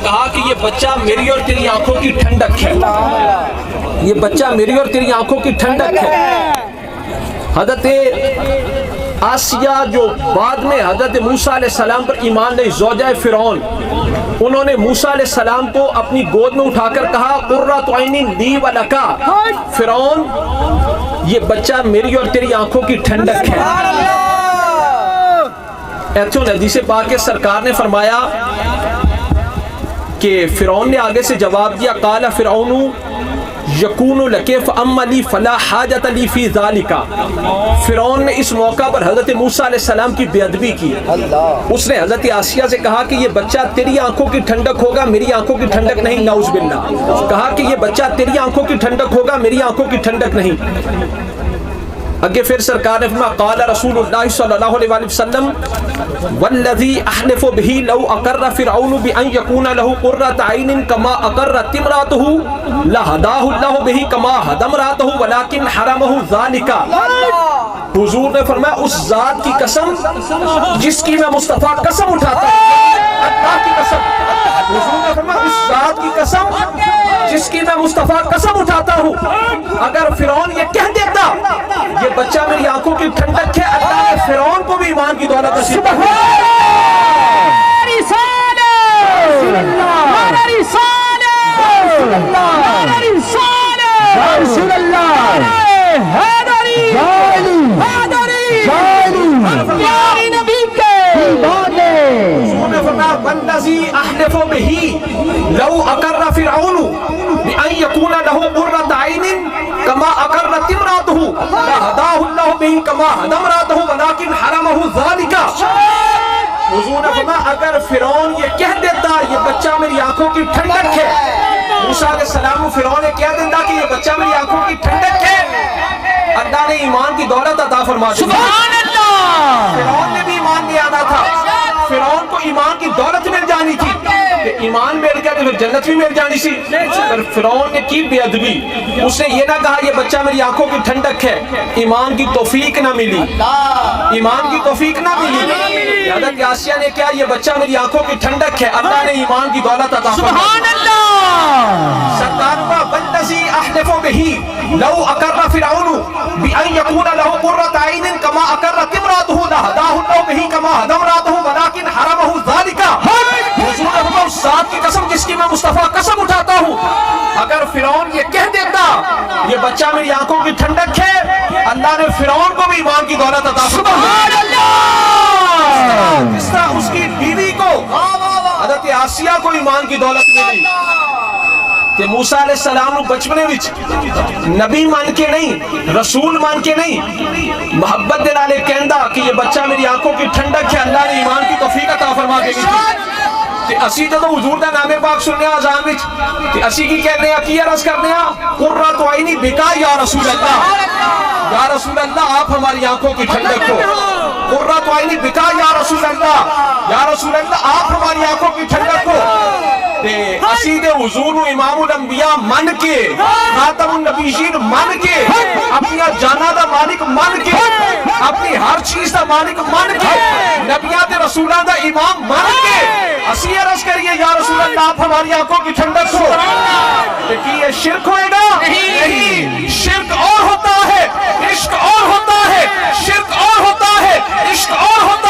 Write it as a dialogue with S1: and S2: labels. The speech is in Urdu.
S1: کہا کہ یہ بچہ میری اور تیری آنکھوں کی ٹھنڈک ہے، یہ بچہ میری اور تیری آنکھوں کی ٹھنڈک ہے۔ حضرت آسیہ جو بعد میں حضرت موسیٰ علیہ السلام پر ایمان لے، زوجہ فرعون، انہوں نے موسیٰ علیہ السلام کو اپنی گود میں اٹھا کر کہا قرۃ عین لی و لک، فرعون یہ بچہ میری اور تیری آنکھوں کی ٹھنڈک ہے۔ ایتھوں حدیث پاک کے سرکار نے فرمایا کہ فرعون نے آگے سے جواب دیا قال فرعون یکون لک فاما لی فلا حاجت لی فی ذالک، فرعون نے اس موقع پر حضرت موسیٰ علیہ السلام کی بے ادبی کی۔ اس نے حضرت آسیہ سے کہا کہ یہ بچہ تیری آنکھوں کی ٹھنڈک ہوگا، میری آنکھوں کی ٹھنڈک نہیں، نعوذ باللہ۔ کہا کہ یہ بچہ تیری آنکھوں کی ٹھنڈک ہوگا، میری آنکھوں کی ٹھنڈک نہیں۔ اگے پھر سرکار نے فرمایا قال رسول اللہ صلی اللہ علیہ وآلہ وسلم والذی احلف به لو اقر فرعون بان یکون له قرۃ عین کما اقرت امرأته لهداه الله به کما هدى امرأته ولكن حرمه ذلك۔ حضور نے فرمایا اس ذات کی قسم جس کی میں مصطفیٰ قسم اٹھاتا ہوں، اللہ کی قسم، حضور نے فرمایا اس ذات کی قسم جس کی میں مصطفیٰ قسم اٹھاتا ہوں، اگر فرعون یہ کہہ دیتا یہ بچہ میری آنکھوں کی ٹھنڈک ہے، اللہ نے فرعون کو بھی ایمان کی دولت نصیب کی۔ والذی احلف به لو اقر فرعون بان یکون له قرۃ عین کما اقرت امرأته لهداه الله به کما هدى امرأته ولكن حرمه ذلك۔ حضور نے فرمایا اگر فرعون یہ کہہ دیتا یہ بچہ میری آنکھوں کی ٹھنڈک ہے، موسیٰ علیہ السلام کو فرعون نے کہہ دیتا کہ یہ بچہ میری آنکھوں کی ٹھنڈک ہے، اللہ نے ایمان کی دولت عطا فرما دی۔ سبحان اللہ۔ فرعون نے بھی ایمان لے آنا تھا، فرعون کو ایمان کی دولت مل جانی تھی، کہ ایمان مل گیا تو پھر جنت بھی مل جانی تھی، پر فرعون نے کی بے ادبی، اس نے یہ نہ کہا یہ بچہ میری آنکھوں کی ٹھنڈک ہے، ایمان کی توفیق نہ ملی، ایمان کی توفیق نہ ملی۔ حضرت آسیہ نے کہا یہ بچہ میری آنکھوں کی ٹھنڈک ہے، اللہ نے ایمان کی دولت عطا فرمائی۔ سبحان اللہ۔ سرکار کا والذی احلف به لو اقر فرعون بان یکون له قرۃ عین کما اقرت امرأته لهداه الله به کما هدى امرأته ولكن حرمه ذلك۔ حضور نے اس ذات کی قسم جس کی میں مصطفیٰ قسم اٹھاتا ہوں، اگر فرعون یہ کہہ دیتا یہ بچہ میری آنکھوں کی ٹھنڈک ہے، اللہ نے فرعون کو بھی ایمان کی دولت عطا فرمائی۔ سبحان اللہ۔ جس طرح اس کی بیوی کو حضرت آسیہ کو ایمان کی دولت ملی کہ موسیٰ علیہ السلام نے بچپنے وچ نبی مان کے نہیں، رسول مان کے نہیں، محبت دے نال کہندا کہ یہ بچہ میری آنکھوں کی ٹھنڈک ہے، اللہ نے ایمان کی توفیق عطا فرما دی۔ تے اسی جدوں حضور دا نام پاک سننے اذان وچ تے اسی کی کہنے کی عرض کرنے قرۃ عین بکا یا رسول اللہ، یا رسول اللہ آپ ہماری آنکھوں کی ٹھنڈک ہو، قرۃ عین بکا یا رسول اللہ، یا رسول اللہ آپ ہماری آنکھوں کی ٹھنڈک ہو۔ تے اسی دے حضور نو امام الانبیاء من کے، خاتم النبیین من کے، اپنی جانا دا مالک من کے، اپنی ہر چیز دا مالک من کے، نبیاں تے رسولاں دا امام من کے اسی عرض کریے یا رسول اللہ آپ ہماری آنکھوں کی ٹھنڈک ہو۔ کہ یہ شرک ہوئے گا؟ نہیں، شرک اور ہوتا ہے، عشق اور ہوتا ہے، شرک اور ہوتا ہے، عشق اور ہوتا ہے۔